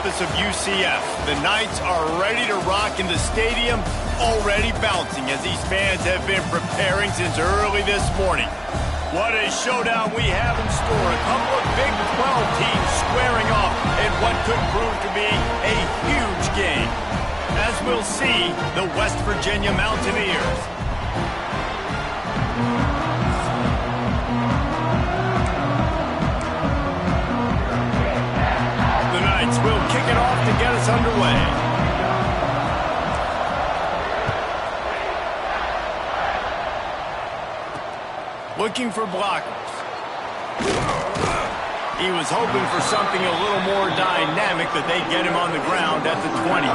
campus of UCF. The Knights are ready to rock in the stadium, already bouncing as these fans have been preparing since early this morning. What a showdown we have in store. A couple of Big 12 teams squaring off in what could prove to be a huge game. As we'll see, the West Virginia Mountaineers. The Knights will kick it off to get us underway. Looking for blockers. He was hoping for something a little more dynamic, that they get him on the ground at the 20.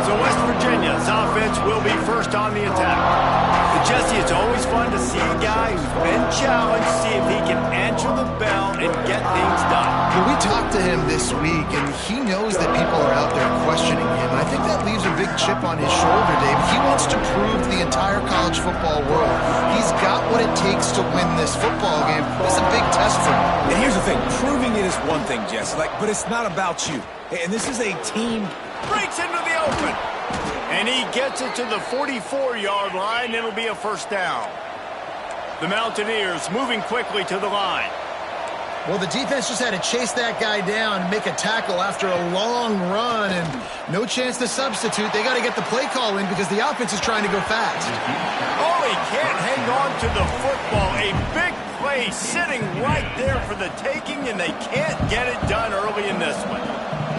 So West Virginia's offense will be first on the attack. But Jesse, it's always fun to see a guy who's been challenged, see if he can answer the bell and get things done. Well, we talked to him this week, and he knows that people are out there questioning him. I think that leaves a big chip on his shoulder, Dave. He wants to prove to the entire college football world he's got what it takes to win this football game. This is a big test for him. And here's the thing. Proving it is one thing, Jesse, but it's not about you. And this is a team. Breaks into the open. And he gets it to the 44-yard line. It'll be a first down. The Mountaineers moving quickly to the line. Well, the defense just had to chase that guy down and make a tackle after a long run, and no chance to substitute. They got to get the play call in because the offense is trying to go fast. Oh, he can't hang on to the football. A big play sitting right there for the taking, and they can't get it done early in this one.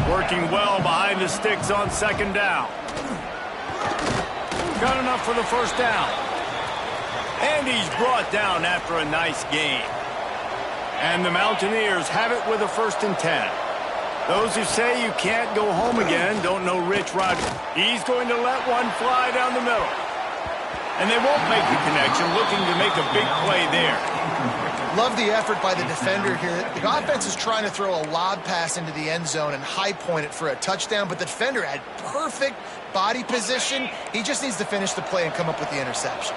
Working well behind the sticks on second down. Got enough for the first down. And he's brought down after a nice gain. And the Mountaineers have it with a 1st and 10. Those who say you can't go home again don't know Rich Rogers. He's going to let one fly down the middle. And they won't make the connection, looking to make a big play there. Love the effort by the defender here. The offense is trying to throw a lob pass into the end zone and high point it for a touchdown, but the defender had perfect body position. He just needs to finish the play and come up with the interception.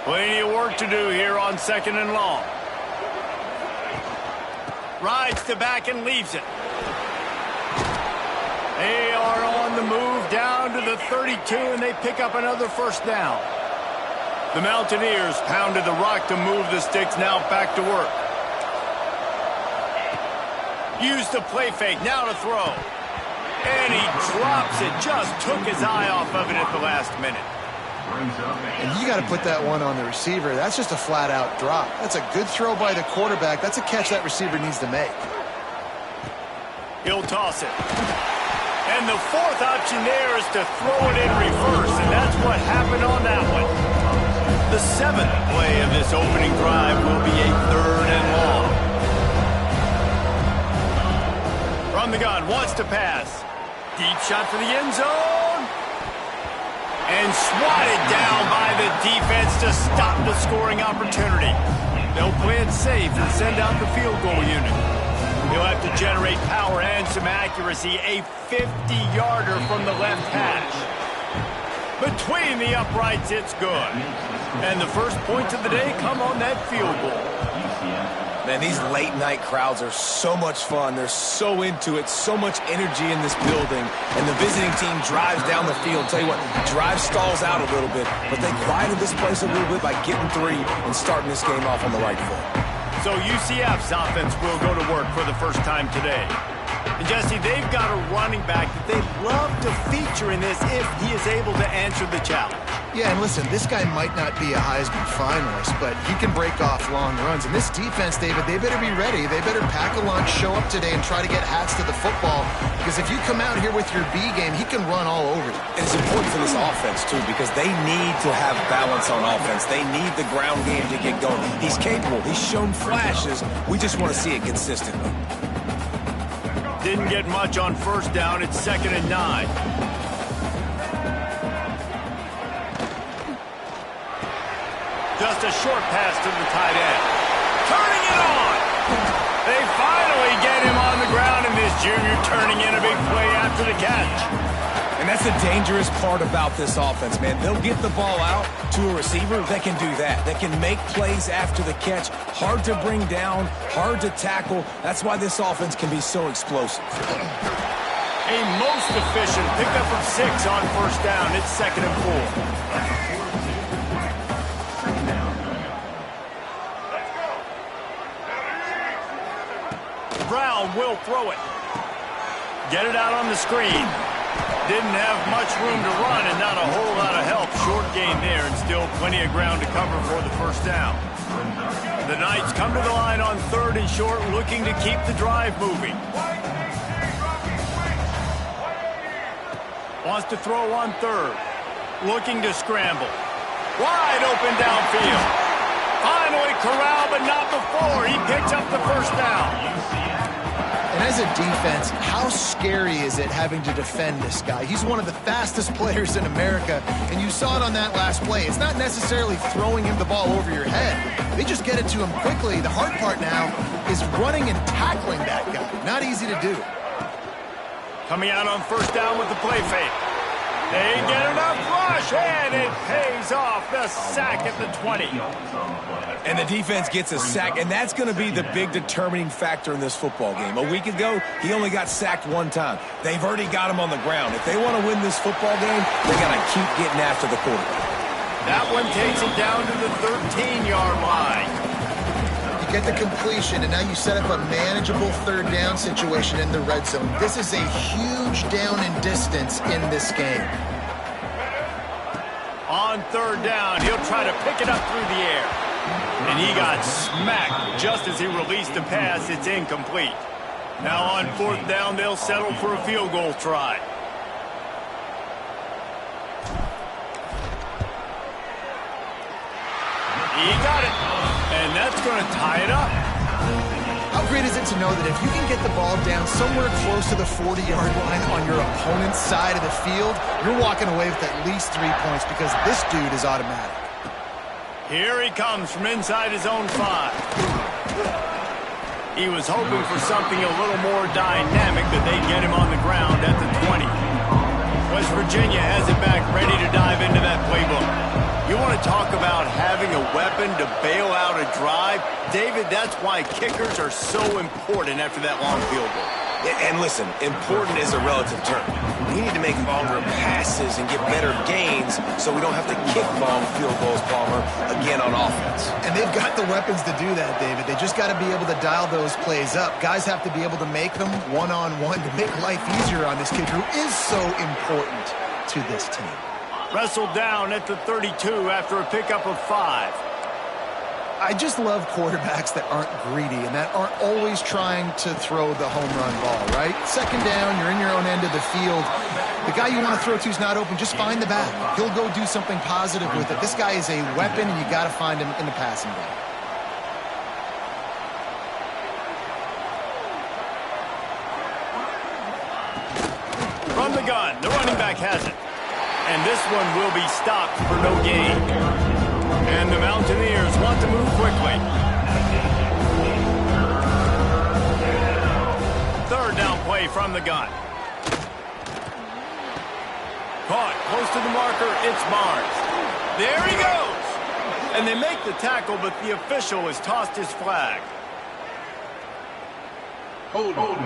Plenty of work to do here on 2nd and long. Rides to back and leaves it. They are on the move down to the 32, and they pick up another first down. The Mountaineers pounded the rock to move the sticks, now back to work. Used the play fake, now to throw. And he drops it, just took his eye off of it at the last minute. And you got to put that one on the receiver. That's just a flat-out drop. That's a good throw by the quarterback. That's a catch that receiver needs to make. He'll toss it. And the 4th option there is to throw it in reverse, and that's what happened on that one. The 7th play of this opening drive will be a 3rd and long. From the gun, wants to pass. Deep shot for the end zone. And swatted down by the defense to stop the scoring opportunity. They'll play it safe and send out the field goal unit. He'll have to generate power and some accuracy. A 50-yarder from the left hash. Between the uprights, it's good. And the first points of the day come on that field goal. Man, these late-night crowds are so much fun. They're so into it, so much energy in this building. And the visiting team drives down the field. Tell you what, drive stalls out a little bit, but they quieted this place a little bit by getting 3 and starting this game off on the right foot. So UCF's offense will go to work for the first time today. And Jesse, they've got a running back that they'd love to feature in this if he is able to answer the challenge. Yeah, and listen, this guy might not be a Heisman finalist, but he can break off long runs. And this defense, David, they better be ready. They better pack a lunch, show up today, and try to get hats to the football. Because if you come out here with your B game, he can run all over you. And it's important for this offense, too, because they need to have balance on offense. They need the ground game to get going. He's capable. He's shown flashes. We just want to see it consistently. Didn't get much on first down. It's 2nd and 9. Just a short pass to the tight end. Turning it on. They finally get him on the ground, and this junior turning in a big play after the catch. And that's the dangerous part about this offense, man. They'll get the ball out to a receiver that can do that. That can make plays after the catch. Hard to bring down, hard to tackle. That's why this offense can be so explosive. A most efficient pickup of 6 on first down. It's 2nd and 4. Brown will throw it. Get it out on the screen. Didn't have much room to run and not a whole lot of help. Short gain there and still plenty of ground to cover for the first down. The Knights come to the line on 3rd and short, looking to keep the drive moving. Wants to throw on 3rd. Looking to scramble. Wide open downfield. Finally corralled, but not before. He picks up the first down. And as a defense, how scary is it having to defend this guy? He's one of the fastest players in America, and you saw it on that last play. It's not necessarily throwing him the ball over your head. They just get it to him quickly. The hard part now is running and tackling that guy. Not easy to do. Coming out on first down with the play fake. They get enough rush, and it pays off. The sack at the 20. And the defense gets a sack, and that's going to be the big determining factor in this football game. A week ago, he only got sacked 1 time. They've already got him on the ground. If they want to win this football game, they got to keep getting after the quarterback. That one takes him down to the 13-yard line. You get the completion, and now you set up a manageable 3rd down situation in the red zone. This is a huge down in distance in this game. On 3rd down, he'll try to pick it up through the air. And he got smacked just as he released the pass. It's incomplete. Now on 4th down, they'll settle for a field goal try. He got it. And that's going to tie it up. How great is it to know that if you can get the ball down somewhere close to the 40-yard line on your opponent's side of the field, you're walking away with at least 3 points because this dude is automatic. Here he comes from inside his own 5. He was hoping for something a little more dynamic, but they get him on the ground at the 20. West Virginia has it back, ready to dive into that playbook. You want to talk about having a weapon to bail out a drive? David, that's why kickers are so important after that long field goal. And listen, important is a relative term. We need to make longer passes and get better gains so we don't have to kick long field goals, Palmer, again on offense. And they've got the weapons to do that, David. They just got to be able to dial those plays up. Guys have to be able to make them one-on-one to make life easier on this kicker who is so important to this team. Wrestled down at the 32 after a pickup of 5. I just love quarterbacks that aren't greedy and that aren't always trying to throw the home run ball, right? 2nd down, you're in your own end of the field. The guy you want to throw to is not open. Just find the back. He'll go do something positive with it. This guy is a weapon, and you got to find him in the passing game. From the gun, the running back has it. And this one will be stopped for no gain. And the Mountaineers want to move quickly. 3rd down play from the gun. Caught close to the marker, it's Barnes. There he goes! And they make the tackle, but the official has tossed his flag. Hold on.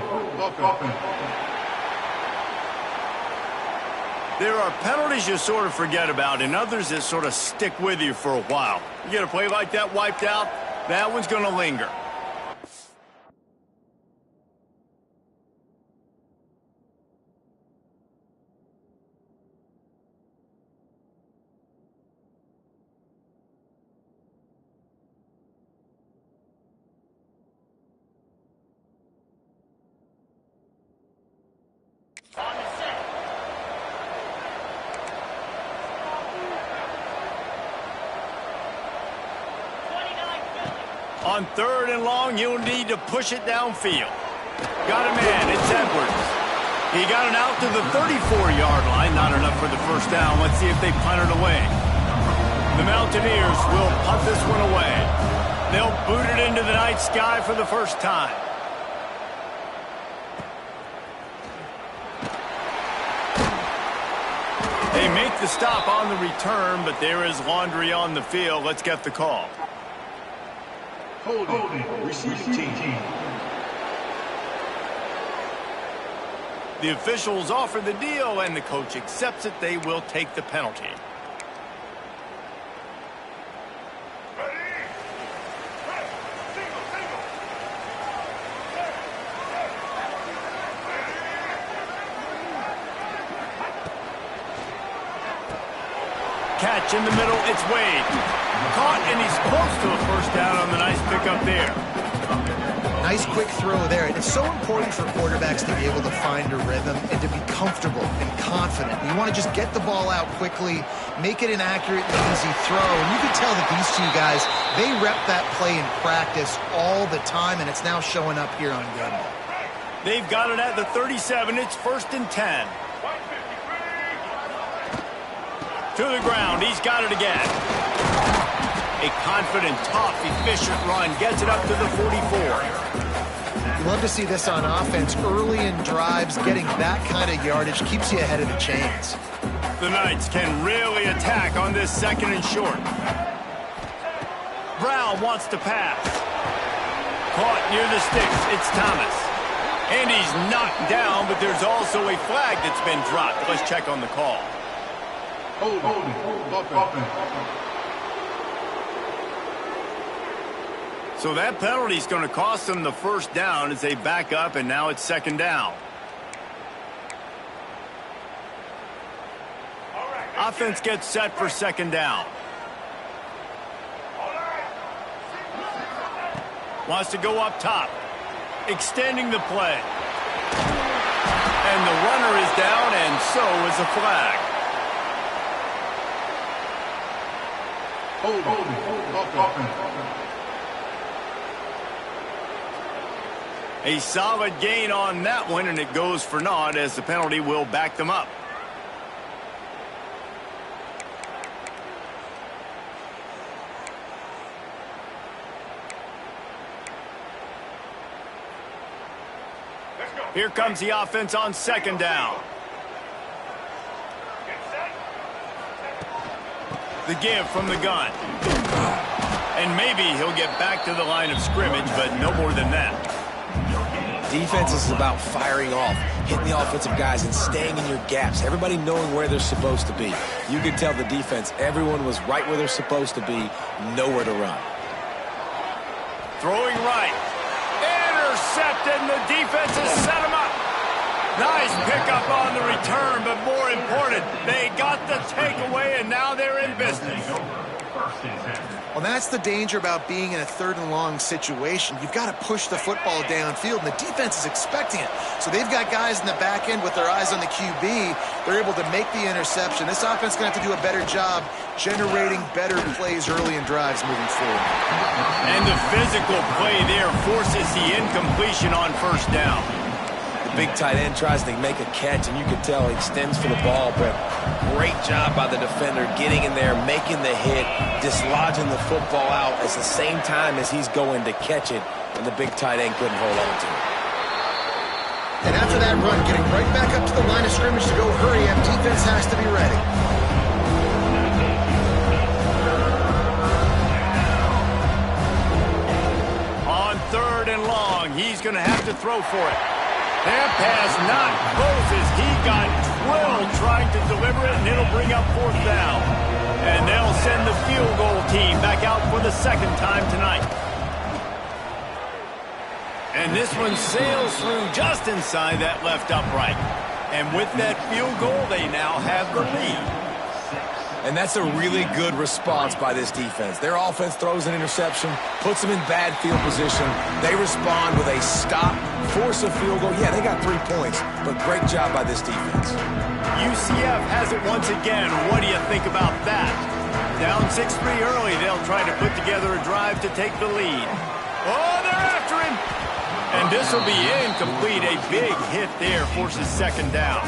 There are penalties you sort of forget about and others that sort of stick with you for a while. You get a play like that wiped out, that one's going to linger. On 3rd and long, you'll need to push it downfield. Got a man, it's Edwards. He got it out to the 34-yard line. Not enough for the first down. Let's see if they punt it away. The Mountaineers will punt this one away. They'll boot it into the night sky for the first time. They make the stop on the return, but there is laundry on the field. Let's get the call. Holding. Receiving team. The officials offer the deal, and the coach accepts it. They will take the penalty. Catch in the middle, it's Wade. Caught, and he's close to a first down on the nice pickup there. Nice quick throw there. And it's so important for quarterbacks to be able to find a rhythm and to be comfortable and confident. You want to just get the ball out quickly, make it an accurate and easy throw. And you can tell that these two guys, they rep that play in practice all the time, and it's now showing up here on game day. They've got it at the 37. It's 1st and 10. To the ground. He's got it again. A confident, tough, efficient run. Gets it up to the 44. You love to see this on offense. Early in drives, getting that kind of yardage keeps you ahead of the chains. The Knights can really attack on this 2nd and short. Brown wants to pass. Caught near the sticks. It's Thomas. And he's knocked down, but there's also a flag that's been dropped. Let's check on the call. So that penalty is going to cost them the first down as they back up, and now it's 2nd down. Offense gets set for 2nd down. Wants to go up top. Extending the play. And the runner is down, and so is a flag. A solid gain on that one, and it goes for naught as the penalty will back them up. Here comes the offense on 2nd down. The give from the gun. And maybe he'll get back to the line of scrimmage, but no more than that. Defense is about firing off, hitting the offensive guys and staying in your gaps. Everybody knowing where they're supposed to be. You can tell the defense, everyone was right where they're supposed to be, nowhere to run. Throwing right. Intercepted, and the defense has set him up. Nice pickup on the return, but more important, they got the takeaway, and now they're in business. Well, that's the danger about being in a 3rd and long situation. You've got to push the football downfield, and the defense is expecting it. So they've got guys in the back end with their eyes on the QB. They're able to make the interception. This offense is going to have to do a better job generating better plays early in drives moving forward. And the physical play there forces the incompletion on 1st down. The big tight end tries to make a catch, and you can tell he extends for the ball, but great job by the defender getting in there, making the hit, dislodging the football out at the same time as he's going to catch it, and the big tight end couldn't hold on to it. And after that run, getting right back up to the line of scrimmage to go hurry up, defense has to be ready. On 3rd and long, he's going to have to throw for it. That pass not close as he got drilled trying to deliver it, and it'll bring up 4th down. And they'll send the field goal team back out for the 2nd time tonight. And this one sails through just inside that left upright. And with that field goal, they now have the lead. And that's a really good response by this defense. Their offense throws an interception, puts them in bad field position. They respond with a stop, force a field goal. Yeah, they got 3 points, but great job by this defense. UCF has it once again. What do you think about that? Down 6-3 early, they'll try to put together a drive to take the lead. Oh, they're after him! And this will be incomplete. A big hit there forces 2nd down.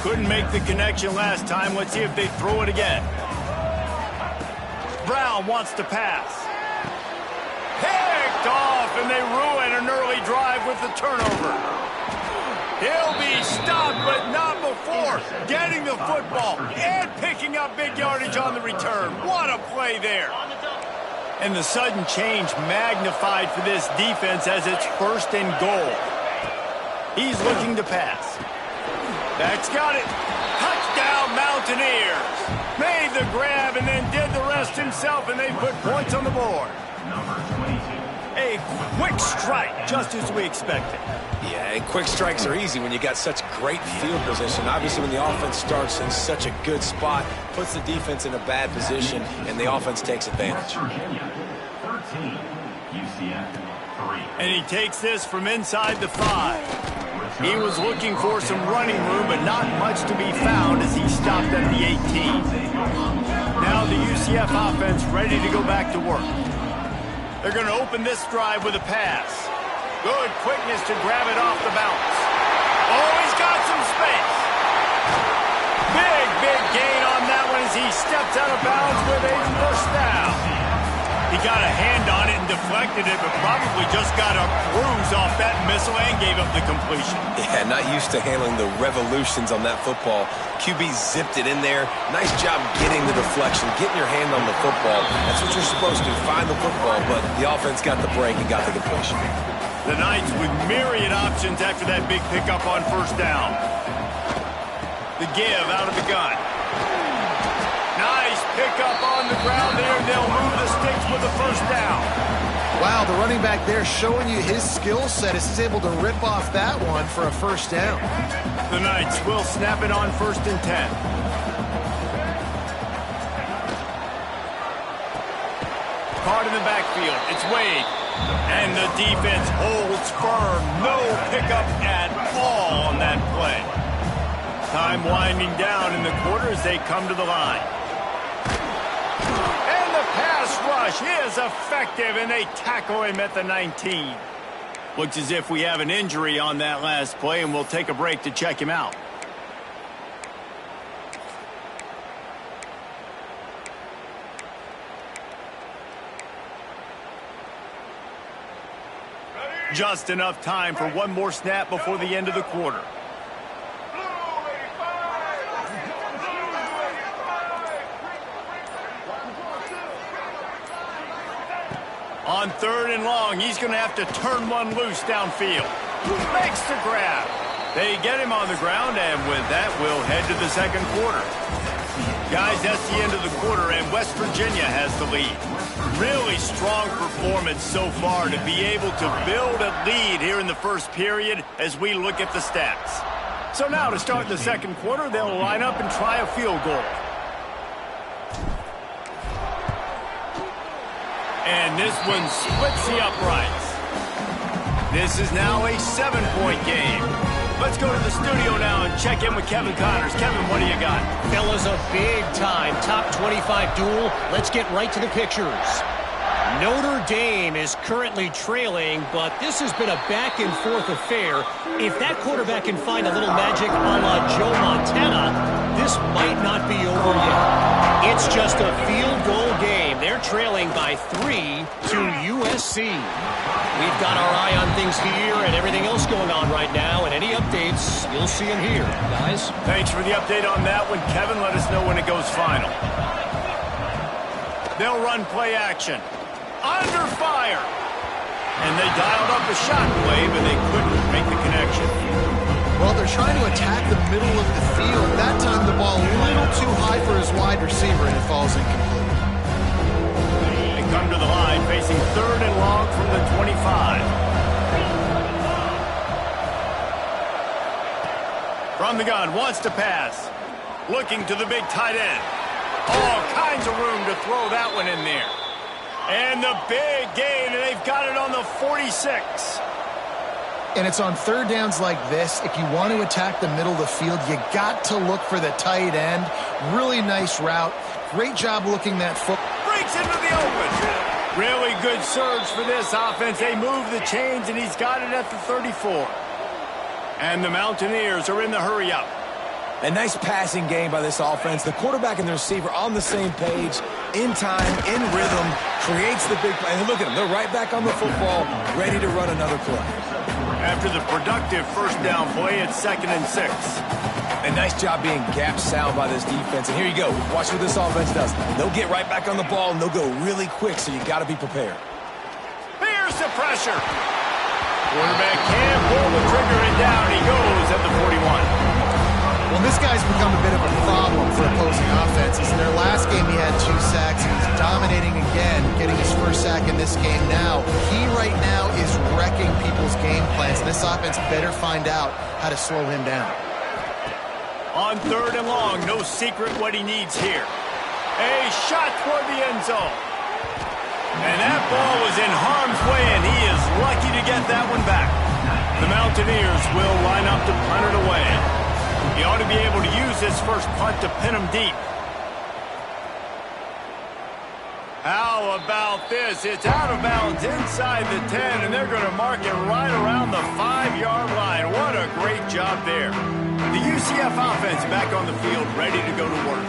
Couldn't make the connection last time. Let's see if they throw it again. Brown wants to pass. Picked off, and they ruin an early drive with the turnover. He'll be stopped, but not before getting the football and picking up big yardage on the return. What a play there. And the sudden change magnified for this defense as it's 1st and goal. He's looking to pass. Back's got it. Touchdown, Mountaineers. Made the grab and then did the rest himself, and they put points on the board. A quick strike, just as we expected. Yeah, and quick strikes are easy when you got such great field position. Obviously, when the offense starts in such a good spot, puts the defense in a bad position, and the offense takes advantage. And he takes this from inside the 5. He was looking for some running room, but not much to be found as he stopped at the 18. Now the UCF offense ready to go back to work. They're going to open this drive with a pass. Good quickness to grab it off the bounce. Oh, he's got some space. Big gain on that one as he steps out of bounds with a first down. He got a hand on it and deflected it, but probably just got a bruise off that missile and gave up the completion. Yeah, not used to handling the revolutions on that football. QB zipped it in there. Nice job getting the deflection, getting your hand on the football. That's what you're supposed to do, find the football, but the offense got the break and got the completion. The Knights with myriad options after that big pickup on first down. The give out of the gun. Nice pickup on the ground there. They'll move the sticks with the first down. Wow, the running back there showing you his skill set as he's able to rip off that one for a first down. The Knights will snap it on 1st and 10. Card in the backfield. It's Wade. And the defense holds firm. No pickup at all on that play. Time winding down in the quarter as they come to the line. And the pass rush is effective, and they tackle him at the 19. Looks as if we have an injury on that last play, and we'll take a break to check him out. Just enough time for one more snap before the end of the quarter. On 3rd and long, he's going to have to turn one loose downfield. Makes the grab. They get him on the ground, and with that, we'll head to the second quarter. Guys, that's the end of the quarter, and West Virginia has the lead. Really strong performance so far to be able to build a lead here in the first period as we look at the stats. So now to start the second quarter, they'll line up and try a field goal. And this one splits the uprights. This is now a 7-point game. Let's go to the studio now and check in with Kevin Connors. Kevin, what do you got? Fellas, a big-time top 25 duel. Let's get right to the pictures. Notre Dame is currently trailing, but this has been a back-and-forth affair. If that quarterback can find a little magic a la Joe Montana, this might not be over yet. It's just a field goal game. They're trailing by 3 to USC. We've got our eye on things here and everything else going on right now, and any updates, you'll see them here, guys. Thanks for the update on that one, Kevin. Let us know when it goes final. They'll run play action. Under fire. And they dialed up a shot play, but they couldn't make the connection. Well, they're trying to attack the middle of the field. That time the ball a little too high for his wide receiver, and it falls incomplete. They come to the line, facing 3rd and long from the 25. From the gun, wants to pass. Looking to the big tight end. All kinds of room to throw that one in there. And the big gain, and they've got it on the 46. And it's on 3rd downs like this. If you want to attack the middle of the field, you got to look for the tight end. Really nice route. Great job looking that foot. Breaks into the open. Really good surge for this offense. They move the chains, and he's got it at the 34. And the Mountaineers are in the hurry-up. A nice passing game by this offense. The quarterback and the receiver on the same page, in time, in rhythm, creates the big play. And look at them. They're right back on the football, ready to run another play. After the productive first down play, it's 2nd and 6. A nice job being gap sound by this defense. And here you go. Watch what this offense does. They'll get right back on the ball, and they'll go really quick, so you got to be prepared. Here's the pressure. Quarterback can't pull the trigger, and down he goes at the 41. Well, this guy's become a bit of a problem for opposing offenses. In their last game, he had 2 sacks. He's dominating again, getting his first sack in this game now. He right now is wrecking people's game plans, and this offense better find out how to slow him down. On 3rd and long, no secret what he needs here. A shot toward the end zone. And that ball was in harm's way, and he is lucky to get that one back. The Mountaineers will line up to punt it away. He ought to be able to use this first punt to pin him deep. How about this? It's out of bounds inside the 10, and they're going to mark it right around the 5-yard line. What a great job there. The UCF offense back on the field, ready to go to work.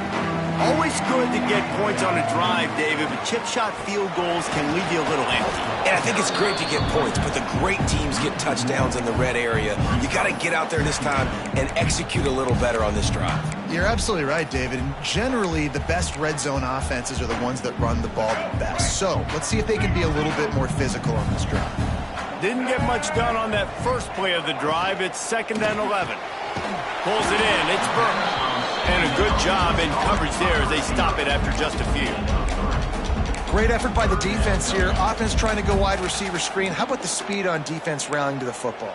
Always good to get points on a drive, David, but chip shot field goals can leave you a little empty. And I think it's great to get points, but the great teams get touchdowns in the red area. You got to get out there this time and execute a little better on this drive. You're absolutely right, David. And generally, the best red zone offenses are the ones that run the ball the best. So let's see if they can be a little bit more physical on this drive. Didn't get much done on that first play of the drive. It's 2nd and 11. Pulls it in. It's Burke. And a good job in coverage there as they stop it after just a few. Great effort by the defense here. Offense trying to go wide receiver screen. How about the speed on defense rallying to the football?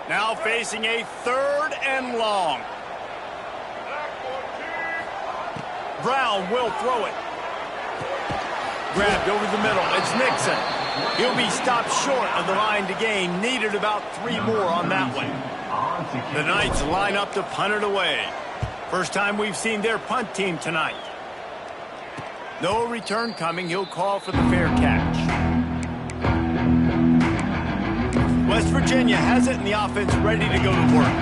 Now facing a 3rd and long. Brown will throw it. Grabbed over the middle. It's Nixon. He'll be stopped short of the line to gain. Needed about 3 more on that one. The Knights line up to punt it away. First time we've seen their punt team tonight. No return coming. He'll call for the fair catch. West Virginia has it, and the offense ready to go to work.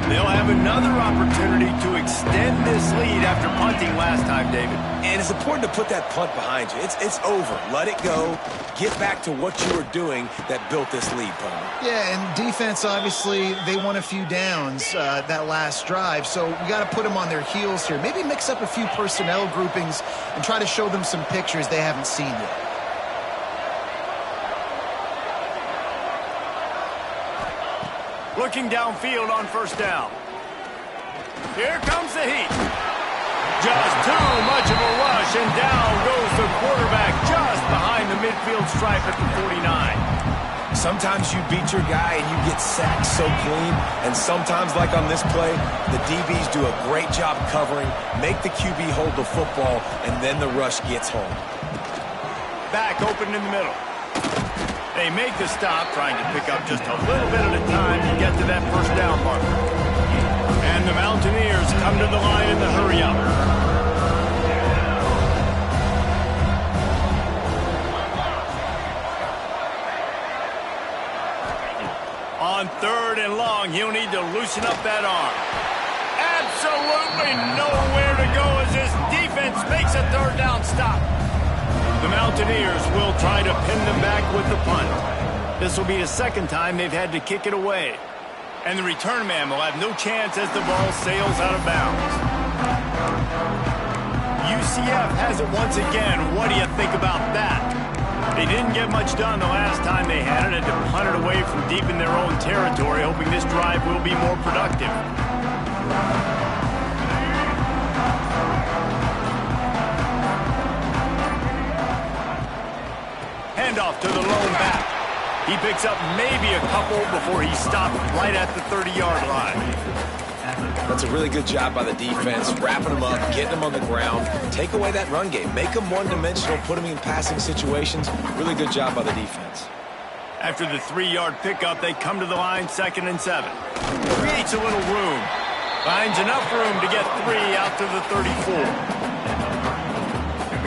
They'll have another opportunity to extend this lead after punting last time, David. And it's important to put that punt behind you. It's over. Let it go. Get back to what you were doing that built this lead, Palmer. Yeah, and defense, obviously, they won a few downs that last drive, so we got to put them on their heels here. Maybe mix up a few personnel groupings and try to show them some pictures they haven't seen yet. Looking downfield on 1st down. Here comes the heat. Just too much of a rush, and down goes the quarterback just behind the midfield stripe at the 49. Sometimes you beat your guy and you get sacked so clean, and sometimes, like on this play, the DBs do a great job covering, make the QB hold the football, and then the rush gets home. Back open in the middle. They make the stop, trying to pick up just a little bit at a time to get to that 1st down marker. And the Mountaineers come to the line in the hurry-up. On 3rd and long, he'll need to loosen up that arm. Absolutely nowhere to go as this defense makes a 3rd down stop. The Mountaineers will try to pin them back with the punt. This will be the 2nd time they've had to kick it away. And the return man will have no chance as the ball sails out of bounds. UCF has it once again. What do you think about that? They didn't get much done the last time they had it, and to punt it away from deep in their own territory, hoping this drive will be more productive. Handoff to the lone back. He picks up maybe a couple before he stopped right at the 30-yard line. That's a really good job by the defense, wrapping them up, getting them on the ground, take away that run game, make them one-dimensional, put them in passing situations. Really good job by the defense. After the 3-yard pickup, they come to the line 2nd and 7. Creates a little room. Finds enough room to get 3 out to the 34.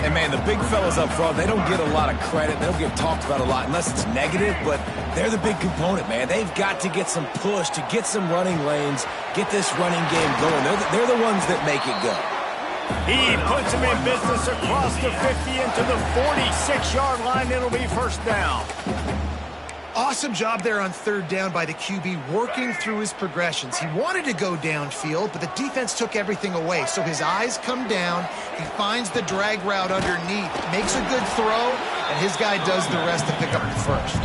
And, man, the big fellas up front, they don't get a lot of credit. They don't get talked about a lot unless it's negative, but they're the big component, man. They've got to get some push to get some running lanes, get this running game going. They're the ones that make it go. He puts him in business across the 50 into the 46-yard line. It'll be 1st down. Awesome job there on third down by the QB, working through his progressions. He wanted to go downfield, but the defense took everything away. So his eyes come down, he finds the drag route underneath, makes a good throw, and his guy does the rest to pick up the first.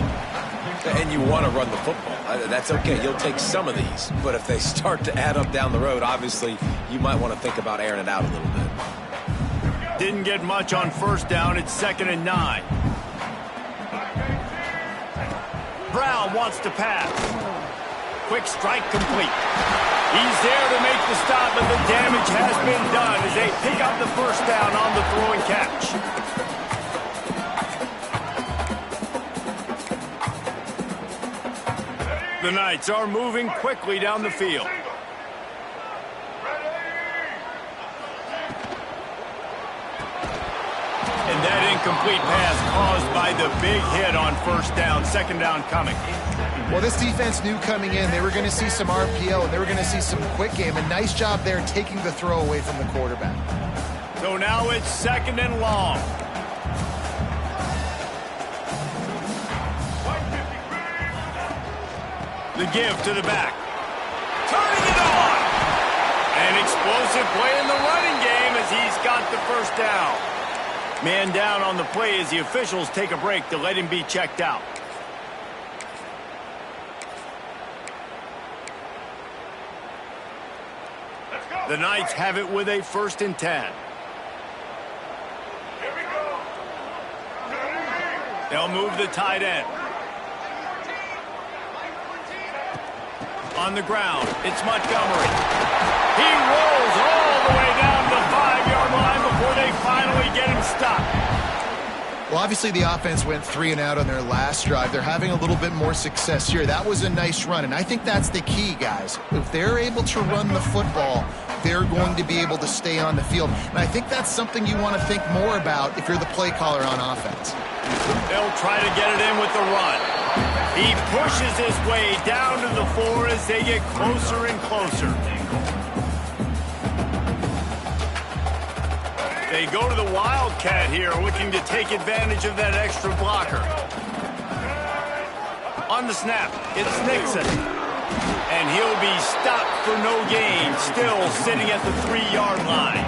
And you want to run the football. That's okay. You'll take some of these. But if they start to add up down the road, obviously you might want to think about airing it out a little bit. Didn't get much on first down. It's 2nd and 9. Brown wants to pass. Quick strike complete. He's there to make the stop, but the damage has been done as they pick up the first down on the throw and catch. The Knights are moving quickly down the field. And that incomplete pass caused by the big hit on first down. 2nd down coming. Well, this defense knew coming in they were going to see some RPO and they were going to see some quick game. A nice job there taking the throw away from the quarterback. So now it's 2nd and long. The give to the back. Turning it on. An explosive play in the running game as he's got the first down. Man down on the play as the officials take a break to let him be checked out. The Knights have it with a 1st and 10. They'll move the tight end. On the ground, it's Montgomery. He rolls all the way down to the 5-yard line before they finally get him stopped. Well, obviously the offense went 3 and out on their last drive. They're having a little bit more success here. That was a nice run, and I think that's the key, guys. If they're able to run the football, they're going to be able to stay on the field. And I think that's something you want to think more about if you're the play caller on offense. They'll try to get it in with the run. He pushes his way down to the 4 as they get closer and closer. They go to the Wildcat here, looking to take advantage of that extra blocker. On the snap, it's Nixon. And he'll be stopped for no gain, still sitting at the 3-yard line.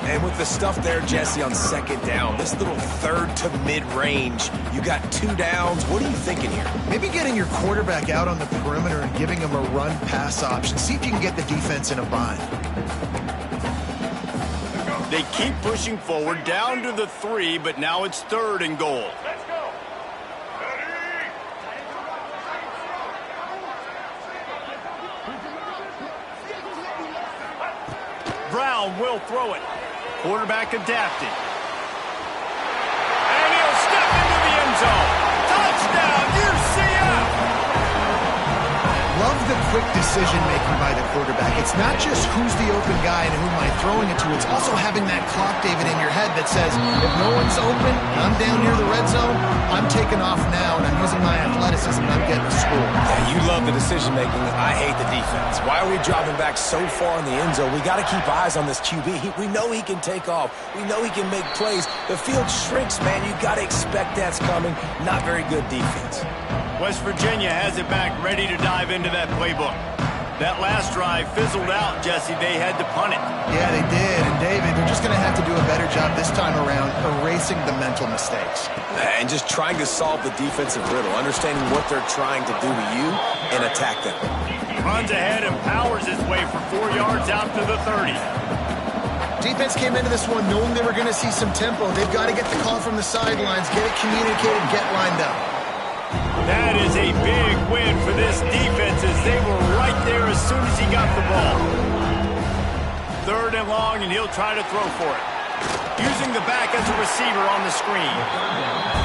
And with the stuff there, Jesse, on 2nd down, this little 3rd to mid-range, you got 2 downs. What are you thinking here? Maybe getting your quarterback out on the perimeter and giving him a run-pass option. See if you can get the defense in a bind. They keep pushing forward down to the 3, but now it's 3rd and goal. Let's go. Brown will throw it. Quarterback adapting. And he'll step into the end zone. Touchdown, UCF! Love the quick decision-making by the quarterback. It's not just who's the open guy and who am I throwing it to. It's also having that clock, David, in your head that says, if no one's open, I'm down near the red zone, I'm taking off now, and I'm using my athleticism, and I'm getting a score. Yeah, you love the decision-making. I hate the defense. Why are we dropping back so far in the end zone? We got to keep eyes on this QB. We know he can take off. We know he can make plays. The field shrinks, man. You got to expect that's coming. Not very good defense. West Virginia has it back, ready to dive into that playbook. That last drive fizzled out, Jesse. They had to punt it. Yeah, they did. And, David, they're just going to have to do a better job this time around erasing the mental mistakes. And just trying to solve the defensive riddle, understanding what they're trying to do to you and attack them. Runs ahead and powers his way for 4 yards out to the 30. Defense came into this one knowing they were going to see some tempo. They've got to get the call from the sidelines, get it communicated, get lined up. That is a big win for this defense as they were right there as soon as he got the ball. 3rd and long, and he'll try to throw for it. Using the back as a receiver on the screen.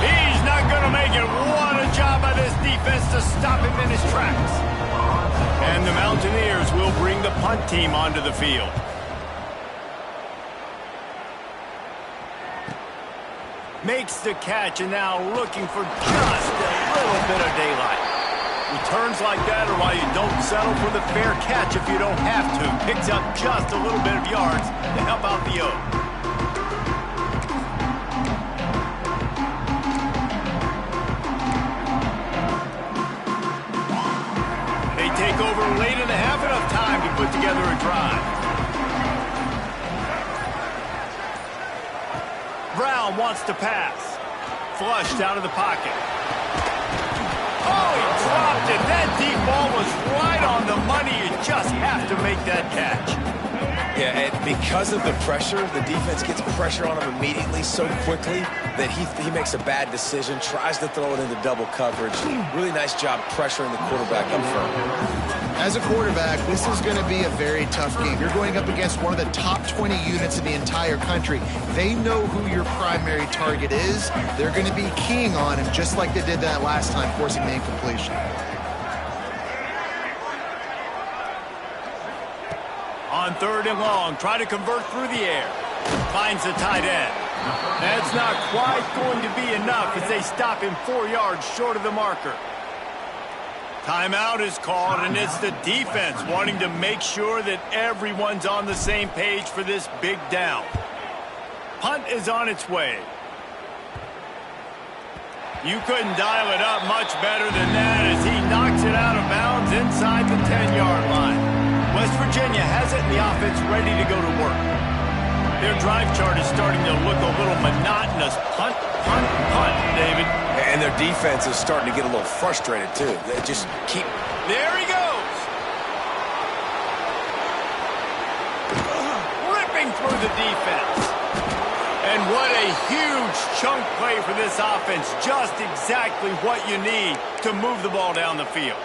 He's not going to make it. What a job by this defense to stop him in his tracks. And the Mountaineers will bring the punt team onto the field. Makes the catch, and now looking for just a little bit of daylight. Returns like that are why you don't settle for the fair catch if you don't have to. Picks up just a little bit of yards to help out the O. over late in the half, enough time to put together a drive. Brown wants to pass. Flushed out of the pocket. Oh, he dropped it. That deep ball was right on the money. You just have to make that catch. Yeah, and because of the pressure, the defense gets pressure on him immediately so quickly that he makes a bad decision, tries to throw it into double coverage. Really nice job pressuring the quarterback up front. As a quarterback, this is going to be a very tough game. You're going up against one of the top 20 units in the entire country. They know who your primary target is. They're going to be keying on him, just like they did that last time, forcing the incompletion. On 3rd and long, try to convert through the air. Finds the tight end. That's not quite going to be enough as they stop him 4 yards short of the marker. Timeout is called, and it's the defense wanting to make sure that everyone's on the same page for this big down. Punt is on its way. You couldn't dial it up much better than that as he knocks it out of bounds inside the 10-yard line. West Virginia has it, and the offense ready to go to work. Their drive chart is starting to look a little monotonous. Punt, punt, punt, David. And their defense is starting to get a little frustrated, too. They just keep... There he goes! Ripping through the defense. And what a huge chunk play for this offense. Just exactly what you need to move the ball down the field.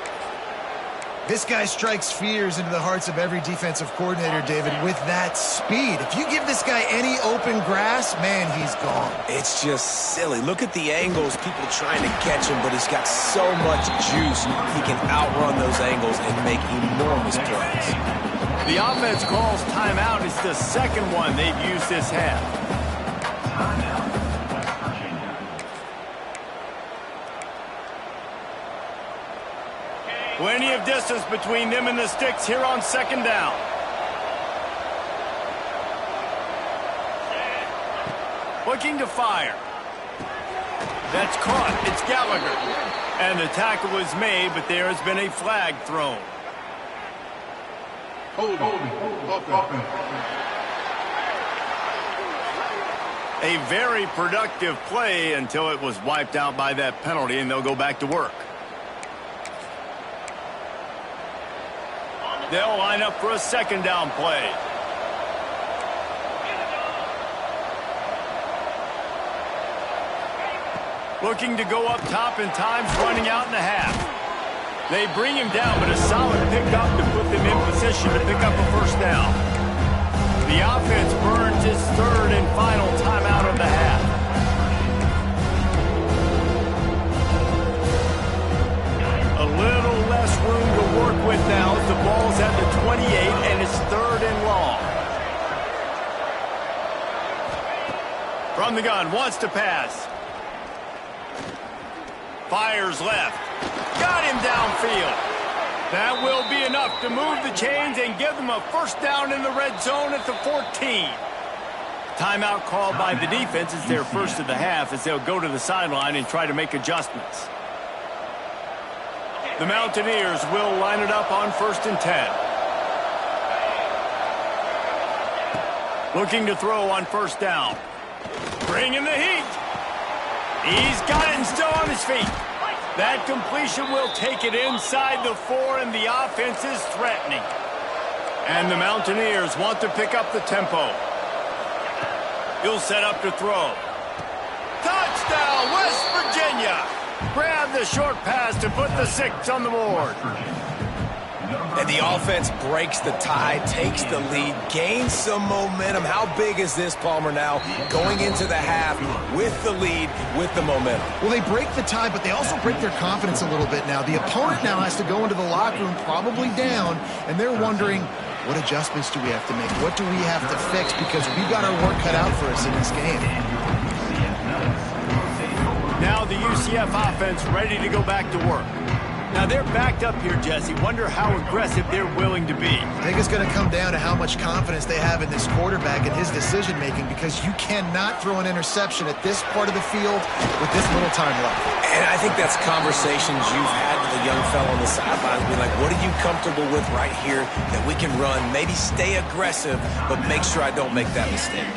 This guy strikes fears into the hearts of every defensive coordinator, David, with that speed. If you give this guy any open grass, man, he's gone. It's just silly. Look at the angles, people trying to catch him, but he's got so much juice. He can outrun those angles and make enormous plays. The offense calls timeout. It's the second one they've used this half. Plenty of distance between them and the sticks here on 2nd down. Looking to fire. That's caught. It's Gallagher. And the tackle was made, but there has been a flag thrown. A very productive play until it was wiped out by that penalty, and they'll go back to work. They'll line up for a 2nd down play. Looking to go up top, and time's running out in the half. They bring him down, but a solid pickup to put them in position to pick up a 1st down. The offense burns its 3rd and final timeout of the half. A little less room to work with now as the ball's at the 28, and it's 3rd and long. From the gun, wants to pass. Fires left. Got him downfield. That will be enough to move the chains and give them a 1st down in the red zone at the 14. Timeout called by the defense is their first of the half as they'll go to the sideline and try to make adjustments. The Mountaineers will line it up on 1st and 10. Looking to throw on 1st down. Bringing the heat. He's got it and still on his feet. That completion will take it inside the 4, and the offense is threatening. And the Mountaineers want to pick up the tempo. He'll set up to throw. Touchdown, West Virginia! Grab the short pass to put the 6 on the board. And the offense breaks the tie, takes the lead, gains some momentum. How big is this, Palmer, now going into the half with the lead, with the momentum? Well, they break the tie, but they also break their confidence a little bit now. The opponent now has to go into the locker room probably down, and they're wondering, what adjustments do we have to make? What do we have to fix? Because we've got our work cut out for us in this game. Now the UCF offense ready to go back to work. Now they're backed up here, Jesse. Wonder how aggressive they're willing to be. I think it's going to come down to how much confidence they have in this quarterback and his decision-making, because you cannot throw an interception at this part of the field with this little time left. And I think that's conversations you've had with a young fellow on the sidelines. Be like, what are you comfortable with right here that we can run? Maybe stay aggressive, but make sure I don't make that mistake.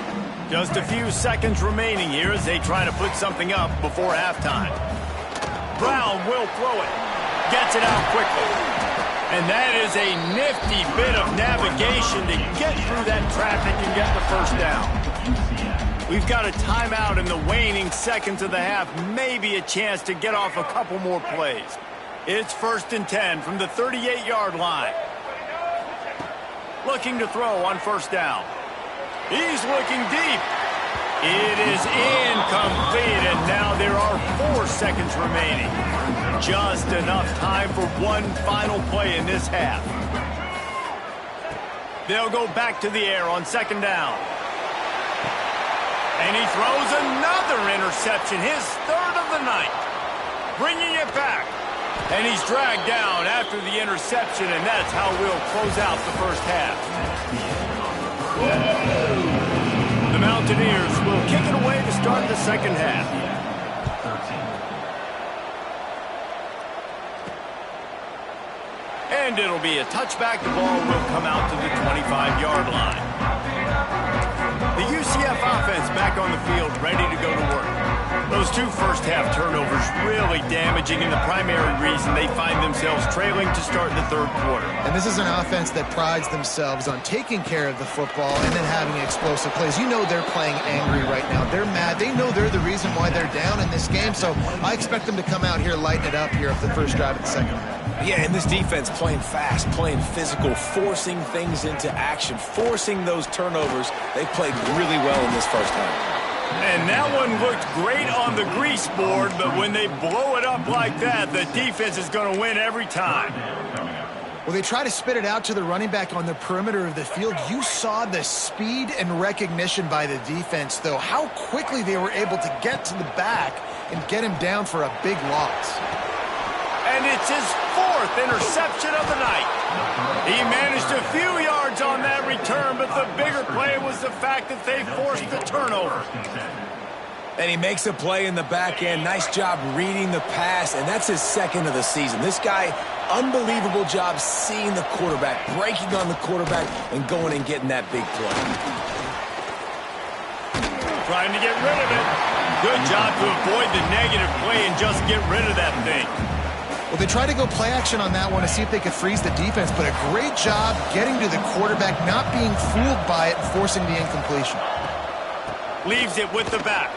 Just a few seconds remaining here as they try to put something up before halftime. Brown will throw it. Gets it out quickly. And that is a nifty bit of navigation to get through that traffic and get the first down. We've got a timeout in the waning seconds of the half. Maybe a chance to get off a couple more plays. It's 1st and 10 from the 38-yard line. Looking to throw on first down. He's looking deep. It is incomplete, and now there are 4 seconds remaining. Just enough time for one final play in this half. They'll go back to the air on 2nd down. And he throws another interception, his 3rd of the night. Bringing it back. And he's dragged down after the interception, and that's how we'll close out the first half. The Mountaineers will kick it away to start the second half. And it'll be a touchback. The ball will come out to the 25-yard line. The UCF offense back on the field, ready to go to work. Those 2 first-half turnovers really damaging, and the primary reason they find themselves trailing to start the 3rd quarter. And this is an offense that prides themselves on taking care of the football and then having explosive plays. You know they're playing angry right now. They're mad. They know they're the reason why they're down in this game, so I expect them to come out here, lighten it up here at the first drive of the second half. Yeah, and this defense playing fast, playing physical, forcing things into action, forcing those turnovers. They played really well in this first half. And that one looked great on the grease board, but when they blow it up like that, the defense is going to win every time. Well, they try to spit it out to the running back on the perimeter of the field. You saw the speed and recognition by the defense, though, how quickly they were able to get to the back and get him down for a big loss. And it's his 4th interception of the night. He managed a few yards on that return, but the bigger play was the fact that they forced the turnover. And he makes a play in the back end. Nice job reading the pass, and that's his 2nd of the season. This guy, unbelievable job seeing the quarterback, breaking on the quarterback, and going and getting that big play. Trying to get rid of it. Good job to avoid the negative play and just get rid of that thing. Well, they tried to go play action on that one to see if they could freeze the defense, but a great job getting to the quarterback, not being fooled by it, and forcing the incompletion. Leaves it with the back.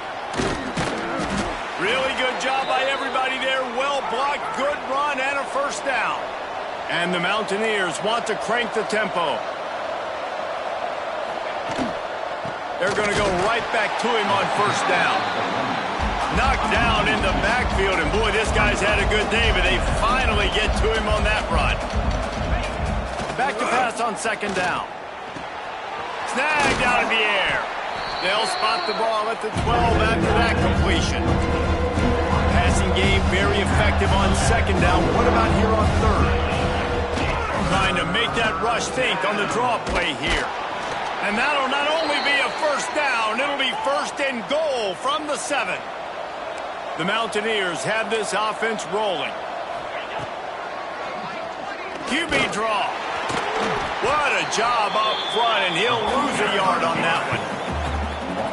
Really good job by everybody there. Well blocked, good run, and a first down. And the Mountaineers want to crank the tempo. They're going to go right back to him on first down. Knocked down in the backfield, and boy, this guy's had a good day, but they finally get to him on that run. Back to pass on 2nd down. Snagged out of the air. They'll spot the ball at the 12 after that completion. Passing game very effective on 2nd down. What about here on 3rd? Trying to make that rush think on the draw play here. And that'll not only be a first down, it'll be 1st and goal from the 7. The Mountaineers have this offense rolling. QB draw. What a job up front, and he'll lose a yard on that one.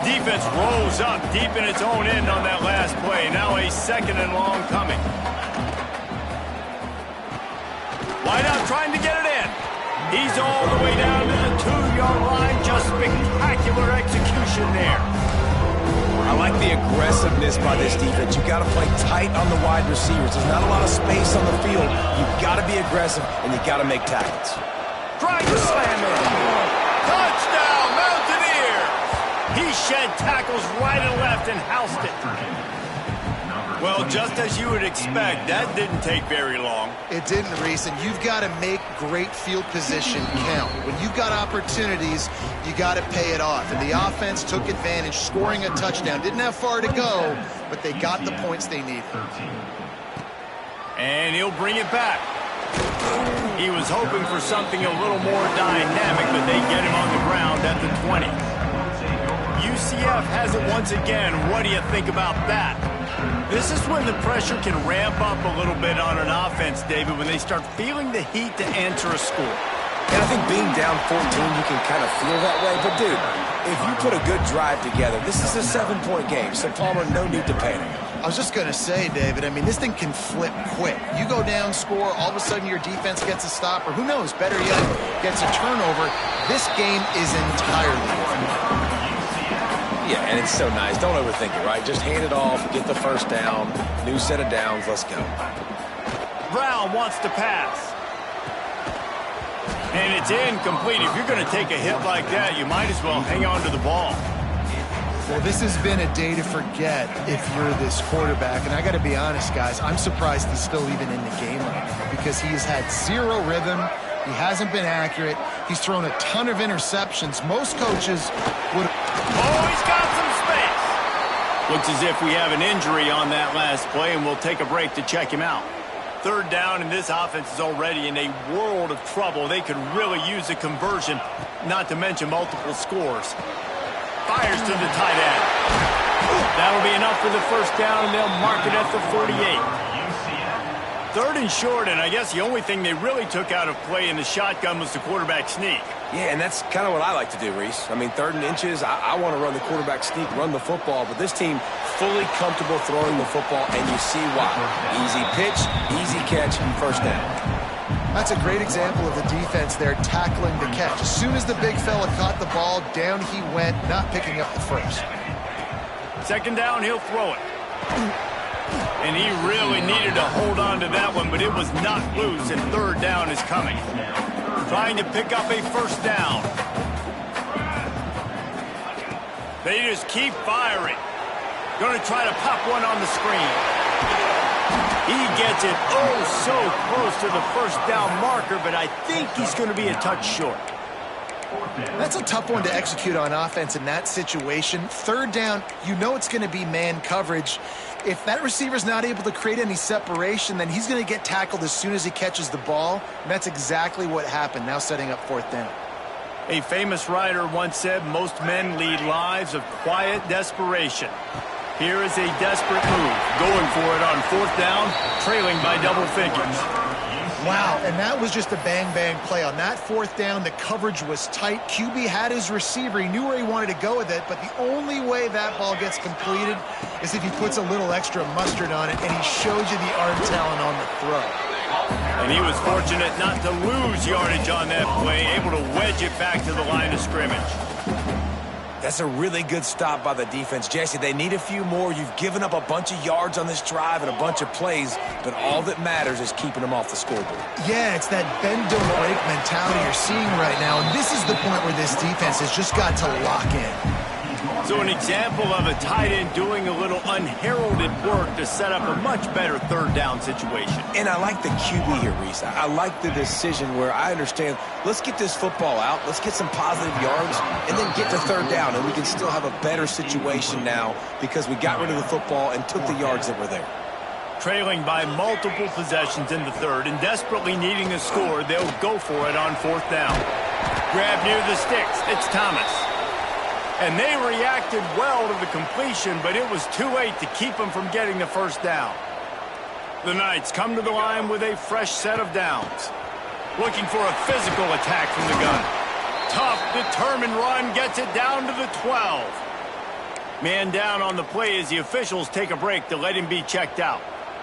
Defense rolls up deep in its own end on that last play. Now a 2nd and long coming. Wideout trying to get it in. He's all the way down to the 2-yard line. Just spectacular execution there. I like the aggressiveness by this defense. You got to play tight on the wide receivers. There's not a lot of space on the field. You got to be aggressive, and you got to make tackles. Trying to slam it. Touchdown, Mountaineers! He shed tackles right and left and housed it. Well, just as you would expect, that didn't take very long. It didn't, Reese, and you've got to make great field position count. When you've got opportunities, you got to pay it off. And the offense took advantage, scoring a touchdown. Didn't have far to go, but they got the points they needed. And he'll bring it back. He was hoping for something a little more dynamic, but they get him on the ground at the 20. UCF has it once again. What do you think about that? This is when the pressure can ramp up a little bit on an offense, David, when they start feeling the heat to answer a score. And I think being down 14, you can kind of feel that way. But, dude, if you put a good drive together, this is a 7-point game. So, Palmer, no need to panic. I was just going to say, David, I mean, this thing can flip quick. You go down, score, all of a sudden your defense gets a stop, or who knows, better yet, gets a turnover. This game is entirely different. Yeah, and it's so nice. Don't overthink it, right? Just hand it off, get the first down, new set of downs, let's go. Brown wants to pass. And it's incomplete. If you're going to take a hit like that, you might as well hang on to the ball. Well, this has been a day to forget if you're this quarterback. And I got to be honest, guys, I'm surprised he's still even in the game right now because he has had zero rhythm. He hasn't been accurate. He's thrown a ton of interceptions. Most coaches would... Oh, he's got some space. Looks as if we have an injury on that last play, and we'll take a break to check him out. Third down, and this offense is already in a world of trouble. They could really use a conversion, not to mention multiple scores. Fires to the tight end. That'll be enough for the first down, and they'll mark it at the 48. Third and short, and I guess the only thing they really took out of play in the shotgun was the quarterback sneak. Yeah, and that's kind of what I like to do, Reese. I mean, 3rd and inches, I want to run the quarterback sneak, run the football, but this team fully comfortable throwing the football, and you see why. Easy pitch, easy catch, first down. That's a great example of the defense there tackling the catch. As soon as the big fella caught the ball, down he went, not picking up the first. Second down, he'll throw it. And he really needed to hold on to that one, but it was not loose, and third down is coming. Trying to pick up a first down. They just keep firing. Going to try to pop one on the screen. He gets it so close to the first down marker, but I think he's going to be a touch short. That's a tough one to execute on offense in that situation. Third down, you know it's going to be man coverage. If that receiver's not able to create any separation, then he's going to get tackled as soon as he catches the ball. And that's exactly what happened, now setting up fourth down. A famous writer once said, most men lead lives of quiet desperation. Here is a desperate move, going for it on fourth down, trailing by double figures. Wow, and that was just a bang-bang play. On that fourth down, the coverage was tight. QB had his receiver. He knew where he wanted to go with it, but the only way that ball gets completed is if he puts a little extra mustard on it, and he shows you the arm talent on the throw. And he was fortunate not to lose yardage on that play, able to wedge it back to the line of scrimmage. That's a really good stop by the defense. Jesse, they need a few more. You've given up a bunch of yards on this drive and a bunch of plays, but all that matters is keeping them off the scoreboard. Yeah, it's that bend, don't break mentality you're seeing right now, and this is the point where this defense has just got to lock in. So an example of a tight end doing a little unheralded work to set up a much better third down situation. And I like the QB here, Reese. I like the decision where I understand, let's get this football out, let's get some positive yards, and then get to third down, and we can still have a better situation now because we got rid of the football and took the yards that were there. Trailing by multiple possessions in the third and desperately needing a score, they'll go for it on fourth down. Grab near the sticks. It's Thomas. And they reacted well to the completion, but it was too late to keep them from getting the first down. The Knights come to the line with a fresh set of downs. Looking for a physical attack from the gun. Tough, determined run gets it down to the 12. Man down on the play as the officials take a break to let him be checked out.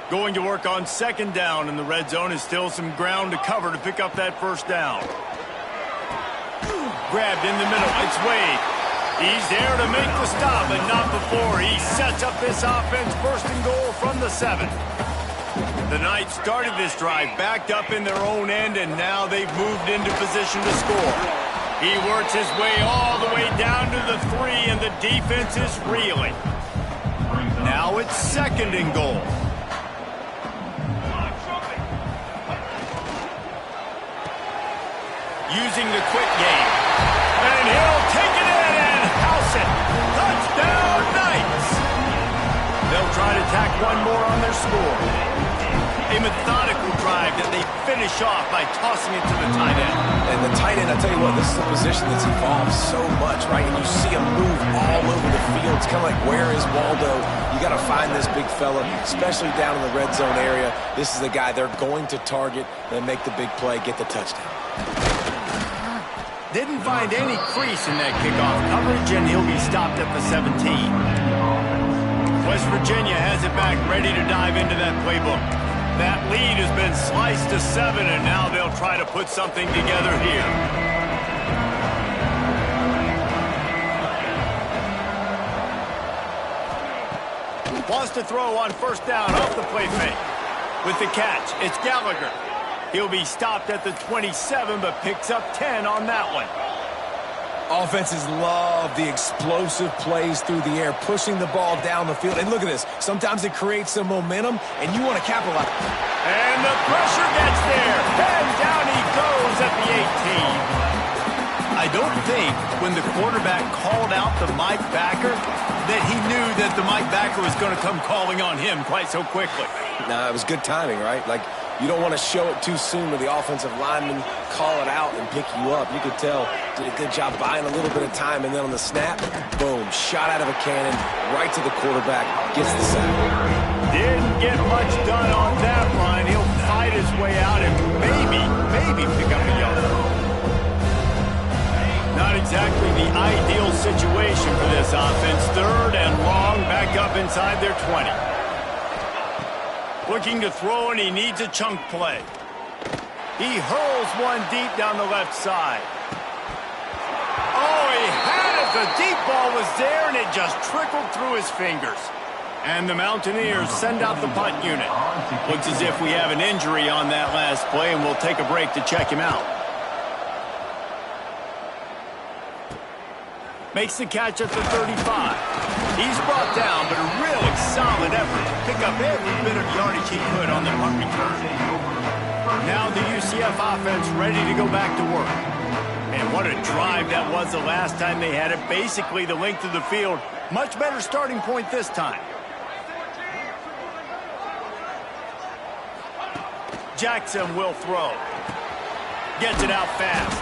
Going to work on second down, and the red zone is still some ground to cover to pick up that first down. Grabbed in the middle, it's Wade. He's there to make the stop, but not before he sets up this offense first and goal from the 7. The Knights started this drive backed up in their own end, and now they've moved into position to score. He works his way all the way down to the 3, and the defense is reeling. Now it's second and goal. Using the quick game. And he'll take it in and house it. Touchdown, Knights! They'll try to tack one more on their score. A methodical drive that they finish off by tossing it to the tight end. And the tight end, I tell you what, this is a position that's evolved so much, right? And you see him move all over the field. It's kind of like, where is Waldo? You got to find this big fella, especially down in the red zone area. This is the guy they're going to target and make the big play, get the touchdown. Didn't find any crease in that kickoff coverage, and he'll be stopped at the 17. West Virginia has it back, ready to dive into that playbook. That lead has been sliced to 7, and now they'll try to put something together here. Wants to throw on first down off the play fake. With the catch, it's Gallagher. He'll be stopped at the 27, but picks up 10 on that one. Offenses love the explosive plays through the air, pushing the ball down the field. And look at this. Sometimes it creates some momentum, and you want to capitalize. And the pressure gets there. And down he goes at the 18. I don't think when the quarterback called out the Mike backer that he knew that the Mike backer was going to come calling on him quite so quickly. Nah, it was good timing, right? Like, you don't want to show it too soon where the offensive lineman call it out and pick you up. You could tell, did a good job buying a little bit of time, and then on the snap, boom, shot out of a cannon, right to the quarterback, gets the sack. Didn't get much done on that line. He'll fight his way out and maybe pick up a yard. Not exactly the ideal situation for this offense. 3rd and long, back up inside their 20. Looking to throw, and he needs a chunk play. He hurls one deep down the left side. Oh, he had it. The deep ball was there, and it just trickled through his fingers. And the Mountaineers send out the punt unit. Looks as if we have an injury on that last play, and we'll take a break to check him out. Makes the catch at the 35. He's brought down, but a really solid effort to pick up every bit of yardage he could on the punt return. Now the UCF offense ready to go back to work. And what a drive that was the last time they had it. Basically the length of the field. Much better starting point this time. Jackson will throw. Gets it out fast.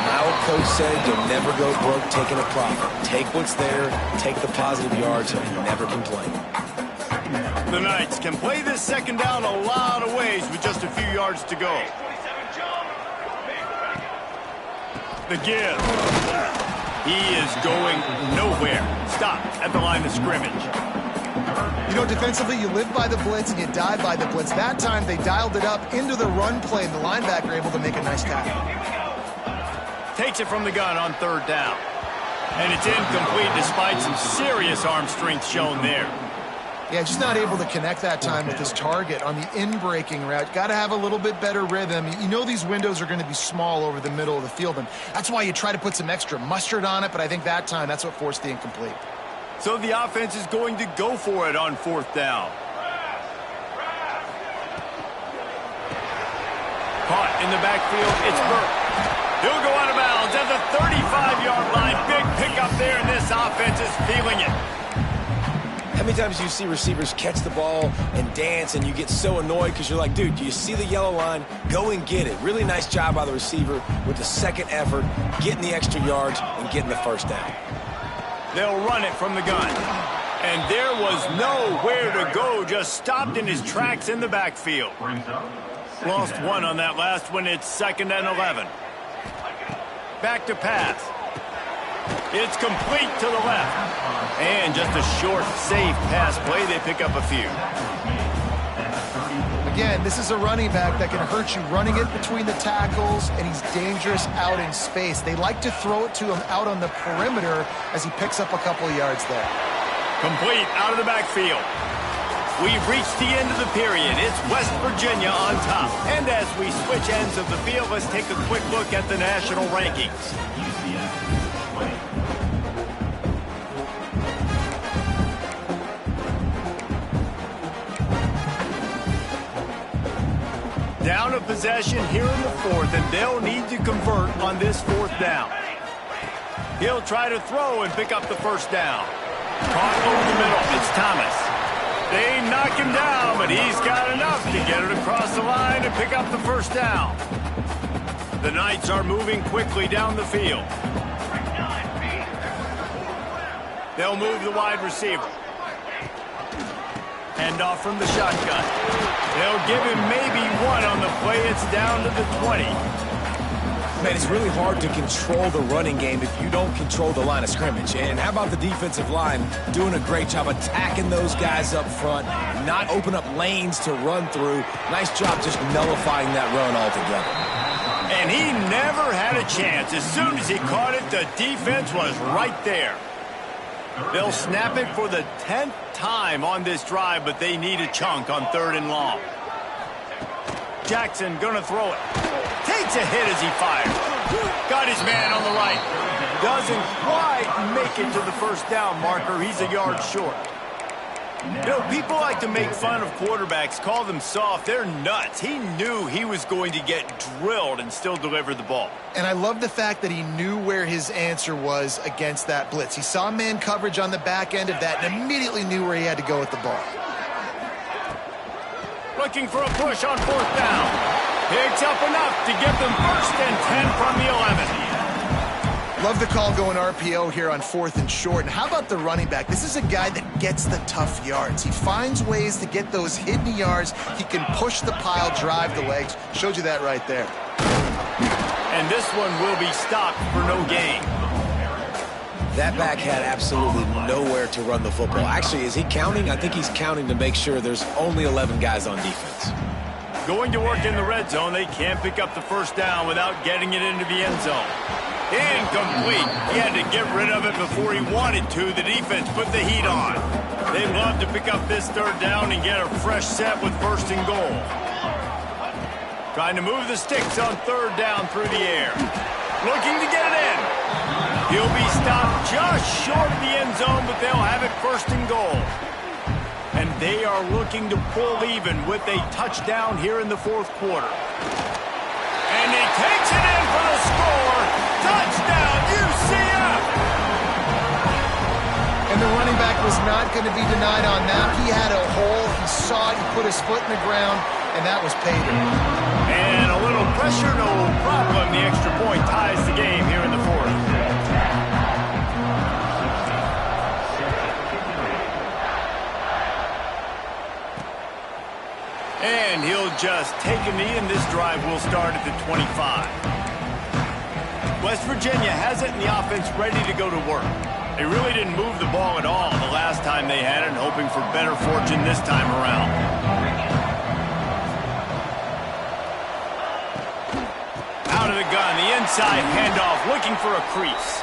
My old coach said you'll never go broke taking a profit. Take what's there, take the positive yards, and never complain. The Knights can play this second down a lot of ways with just a few yards to go. The give. He is going nowhere. Stop at the line of scrimmage. You know, defensively, you live by the blitz and you die by the blitz. That time, they dialed it up into the run play, and the linebacker able to make a nice tackle. Takes it from the gun on 3rd down. And it's incomplete despite some serious arm strength shown there. Yeah, just not able to connect that time with his target on the in-breaking route. Got to have a little bit better rhythm. You know these windows are going to be small over the middle of the field, and that's why you try to put some extra mustard on it, but I think that time that's what forced the incomplete. So the offense is going to go for it on 4th down. Caught in the backfield, it's Burke. He'll go out of bounds at the 35-yard line. Big pickup there, and this offense is feeling it. How many times do you see receivers catch the ball and dance, and you get so annoyed because you're like, dude, do you see the yellow line? Go and get it. Really nice job by the receiver with the second effort, getting the extra yards and getting the first down. They'll run it from the gun. And there was nowhere to go, just stopped in his tracks in the backfield. Lost one on that last one. It's 2nd and 11. Back to pass. It's complete to the left. And just a short, safe pass play. They pick up a few. Again, this is a running back that can hurt you running it between the tackles, and he's dangerous out in space. They like to throw it to him out on the perimeter as he picks up a couple of yards there. Complete out of the backfield. We've reached the end of the period. It's West Virginia on top. And as we switch ends of the field, let's take a quick look at the national rankings. Down a possession here in the 4th, and they'll need to convert on this 4th down. He'll try to throw and pick up the first down. Caught over the middle. It's Thomas. They knock him down, but he's got enough. enough to get it across the line and pick up the first down. The Knights are moving quickly down the field. They'll move the wide receiver. Hand off from the shotgun. They'll give him maybe one on the play. It's down to the 20. Man, it's really hard to control the running game if you don't control the line of scrimmage. And how about the defensive line doing a great job attacking those guys up front, not open up lanes to run through. Nice job just nullifying that run altogether. And he never had a chance. As soon as he caught it, the defense was right there. They'll snap it for the 10th time on this drive, but they need a chunk on 3rd and long. Jackson gonna throw it. Takes a hit as he fires. Got his man on the right. Doesn't quite make it to the first down marker. He's a yard short. You know, people like to make fun of quarterbacks, call them soft. They're nuts. He knew he was going to get drilled and still deliver the ball. And I love the fact that he knew where his answer was against that blitz. He saw man coverage on the back end of that and immediately knew where he had to go with the ball. Looking for a push on 4th down. Picks up enough to give them 1st and 10 from the 11. Love the call going RPO here on 4th and short. And how about the running back? This is a guy that gets the tough yards. He finds ways to get those hidden yards. He can push the pile, drive the legs. Showed you that right there. And this one will be stopped for no gain. That back had absolutely nowhere to run the football. Actually, is he counting? I think he's counting to make sure there's only 11 guys on defense. Going to work in the red zone, they can't pick up the first down without getting it into the end zone. Incomplete. He had to get rid of it before he wanted to. The defense put the heat on. They'd love to pick up this 3rd down and get a fresh set with 1st and goal. Trying to move the sticks on 3rd down through the air. Looking to get it in. He'll be stopped just short of the end zone, but they'll have it 1st and goal. And they are looking to pull even with a touchdown here in the 4th quarter. And he takes it in for the score. Touchdown, UCF! And the running back was not going to be denied on that. He had a hole. He saw it. He put his foot in the ground, and that was pay dirt. And a little pressure, no problem. The extra point ties the game here in the 4th. And he'll just take a knee, and this drive will start at the 25. West Virginia has it, and the offense ready to go to work. They really didn't move the ball at all the last time they had it, hoping for better fortune this time around. Out of the gun, the inside handoff, looking for a crease.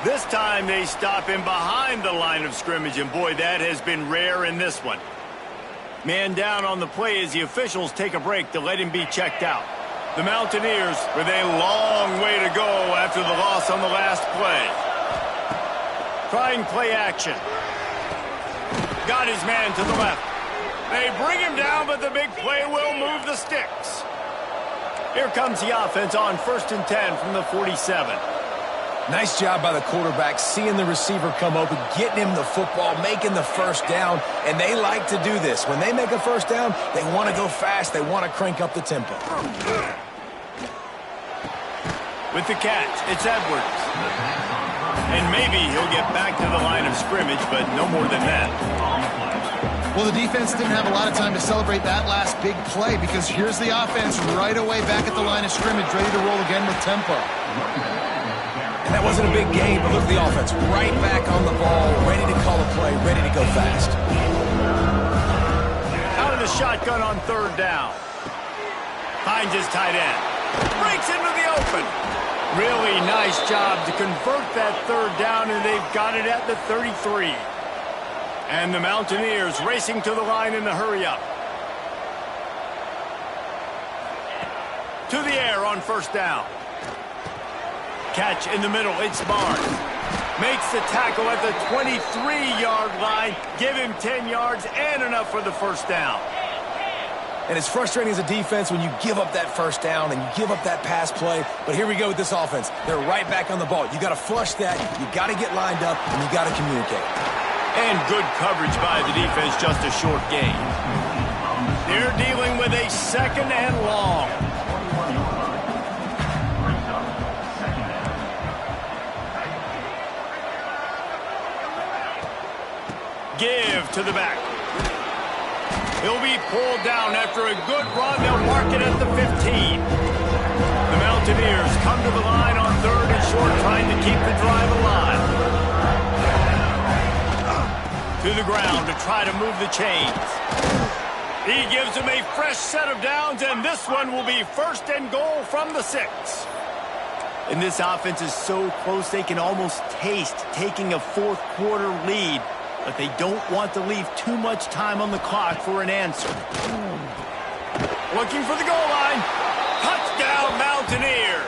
This time they stop him behind the line of scrimmage, and boy, that has been rare in this one. Man down on the play as the officials take a break to let him be checked out. The Mountaineers with a long way to go after the loss on the last play. Trying play action. Got his man to the left. They bring him down, but the big play will move the sticks. Here comes the offense on 1st and 10 from the 47. Nice job by the quarterback, seeing the receiver come open, getting him the football, making the first down, and they like to do this. When they make a first down, they want to go fast. They want to crank up the tempo. With the catch, it's Edwards. And maybe he'll get back to the line of scrimmage, but no more than that. Well, the defense didn't have a lot of time to celebrate that last big play because here's the offense right away back at the line of scrimmage, ready to roll again with tempo. And that wasn't a big game, but look at the offense. Right back on the ball, ready to call a play, ready to go fast. Out of the shotgun on 3rd down. Finds his tight end. Breaks into the open. Really nice job to convert that 3rd down, and they've got it at the 33. And the Mountaineers racing to the line in the hurry-up. To the air on 1st down. Catch in the middle, it's Barnes. Makes the tackle at the 23-yard line. Give him 10 yards and enough for the first down. And it's frustrating as a defense when you give up that first down and you give up that pass play. But here we go with this offense. They're right back on the ball. You got to flush that. You got to get lined up, and you got to communicate. And good coverage by the defense, just a short gain. They're dealing Give to the back. He'll be pulled down after a good run. They'll mark it at the 15. The Mountaineers come to the line on 3rd and short, trying to keep the drive alive. To the ground to try to move the chains. He gives them a fresh set of downs, and this one will be 1st and goal from the 6. And this offense is so close they can almost taste taking a 4th quarter lead, but they don't want to leave too much time on the clock for an answer. Looking for the goal line. Touchdown, Mountaineers.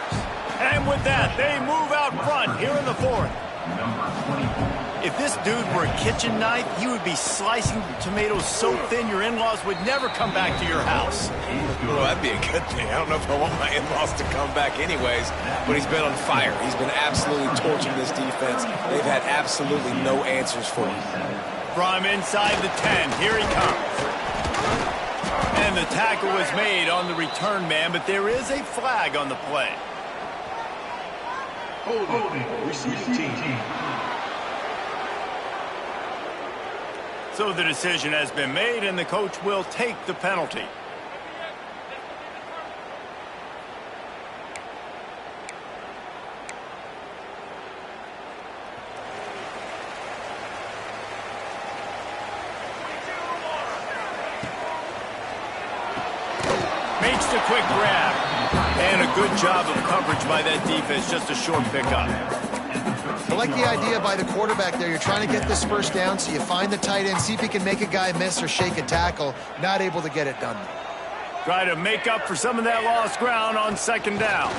And with that, they move out front here in the 4th. If this dude were a kitchen knife, he would be slicing tomatoes so thin your in-laws would never come back to your house. Well, that'd be a good thing. I don't know if I want my in-laws to come back anyways, but he's been on fire. He's been absolutely torching this defense. They've had absolutely no answers for him. From inside the 10, here he comes. And the tackle was made on the return man, but there is a flag on the play. Holding. Receiving team. So the decision has been made, and the coach will take the penalty. Makes the quick grab. And a good job of coverage by that defense. Just a short pickup. I like the idea by the quarterback there. You're trying to get this 1st down, so you find the tight end, see if he can make a guy miss or shake a tackle. Not able to get it done. Try to make up for some of that lost ground on 2nd down.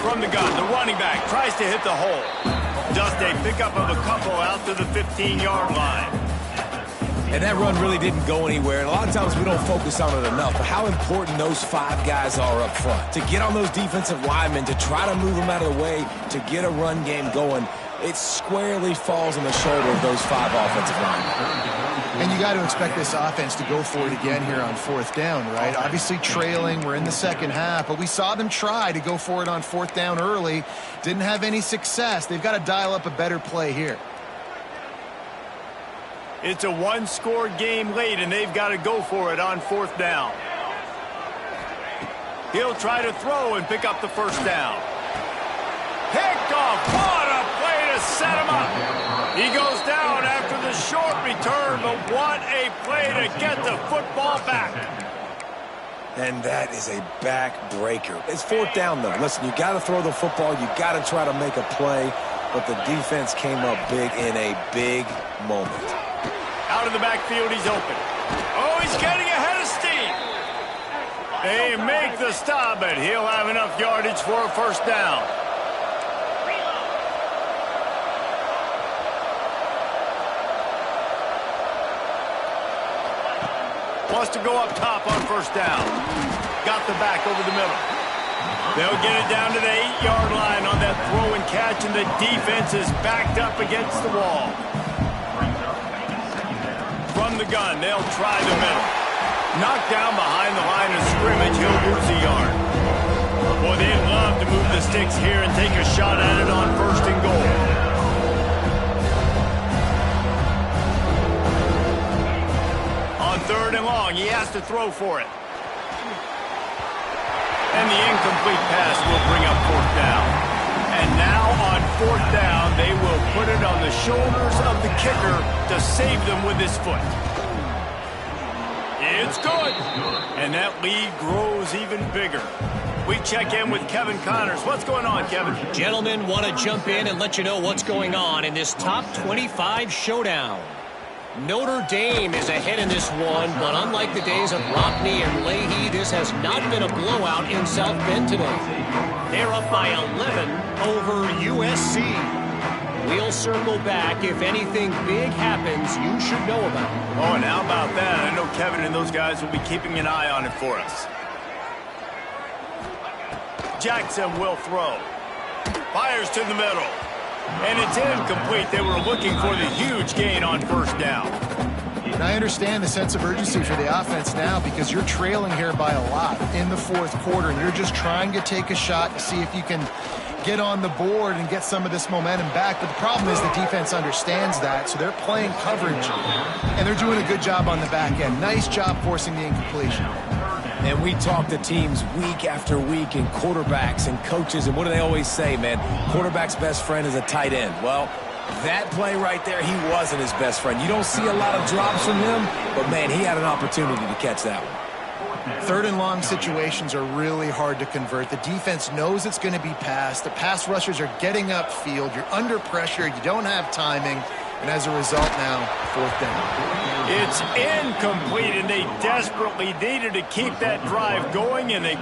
From the gun, the running back tries to hit the hole. Just a pickup of a couple out to the 15-yard line. And that run really didn't go anywhere. And a lot of times we don't focus on it enough. But how important those 5 guys are up front. To get on those defensive linemen, to try to move them out of the way, to get a run game going, it squarely falls on the shoulder of those 5 offensive linemen. And you got to expect this offense to go for it again here on 4th down, right? Obviously trailing, we're in the 2nd half, but we saw them try to go for it on 4th down early. Didn't have any success. They've got to dial up a better play here. It's a 1-score game late, and they've got to go for it on 4th down. He'll try to throw and pick up the 1st down. Picked off. What a play to set him up. He goes down after the short return, but what a play to get the football back. And that is a backbreaker. It's 4th down, though. Listen, you got to throw the football. You got to try to make a play, but the defense came up big in a big moment. Out of the backfield, he's open. Oh, he's getting ahead of steam. They make the stop, but he'll have enough yardage for a 1st down. Wants to go up top on 1st down. Got the back over the middle. They'll get it down to the 8-yard line on that throw and catch, and the defense is backed up against the wall. From the gun, they'll try the middle. Knocked down behind the line of scrimmage, he'll lose a yard. Boy, they'd love to move the sticks here and take a shot at it on 1st and goal. On 3rd and long, he has to throw for it. And the incomplete pass will bring up 4th down. And now on 4th down, they will put it on the shoulders of the kicker to save them with his foot. It's good. And that lead grows even bigger. We check in with Kevin Connors. What's going on, Kevin? Gentlemen, want to jump in and let you know what's going on in this top 25 showdown. Notre Dame is ahead in this one, but unlike the days of Rockney and Leahy, this has not been a blowout in South Bend today. They're up by 11 over USC. We'll circle back. If anything big happens, you should know about it. Oh, and how about that? I know Kevin and those guys will be keeping an eye on it for us. Jackson will throw. Fires to the middle. And it's incomplete. They were looking for the huge gain on 1st down. And I understand the sense of urgency for the offense now because you're trailing here by a lot in the 4th quarter, and you're just trying to take a shot to see if you can get on the board and get some of this momentum back. But the problem is the defense understands that, so they're playing coverage, and they're doing a good job on the back end. Nice job forcing the incompletion. And we talk to teams week after week and quarterbacks and coaches, and what do they always say, man? Quarterback's best friend is a tight end. Well, that play right there, he wasn't his best friend. You don't see a lot of drops from him, but, man, he had an opportunity to catch that one. 3rd and long situations are really hard to convert. The defense knows it's going to be passed. The pass rushers are getting upfield. You're under pressure. You don't have timing. And as a result now, 4th down. It's incomplete, and they desperately needed to keep that drive going, and they...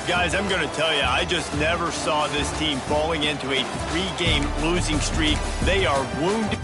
Guys, I'm going to tell you, I just never saw this team falling into a 3-game losing streak. They are wounded.